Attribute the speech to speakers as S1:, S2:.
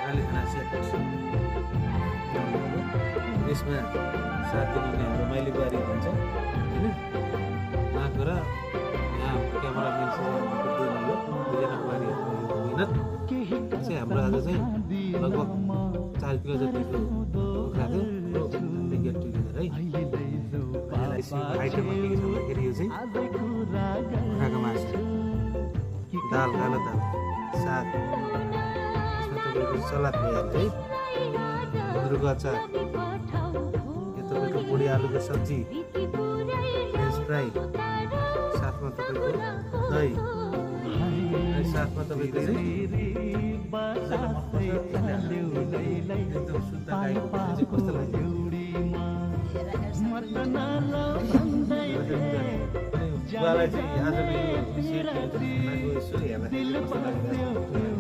S1: काली खाना सेट त्यसमा 7 दिने हाम्रो माइली बुहारी हुन्छ होइन उहाँको र यहाँ क्यामेराम्यान दुईजना बुहारीहरूको मिहिनेत चाहिँ हाम्रो आज चाहिँ लगभग 4 किलो जतिको कुखुरा थियो गेट टुगेदर है आइटममा के छ भन्दाखेरि यो चाहिँ कुखुराको मासु दाल कालो दाल साग त्यसमा तपाईँको सलाद भइहाल्छ है गुन्द्रुकको अचार यो तपाईँको बुढी आलुको सब्जी फ्रेन्च फ्राई साथमा तपाईँको दही अनि साथमा तपाईँको चाहिँ एकदम शुद्ध गाईको चाहिँ कस्तो लाग्यो बुवालाई चाहिँ आजको यो सेट यसो हेर्दाखेरि कस्तो लागिरहेको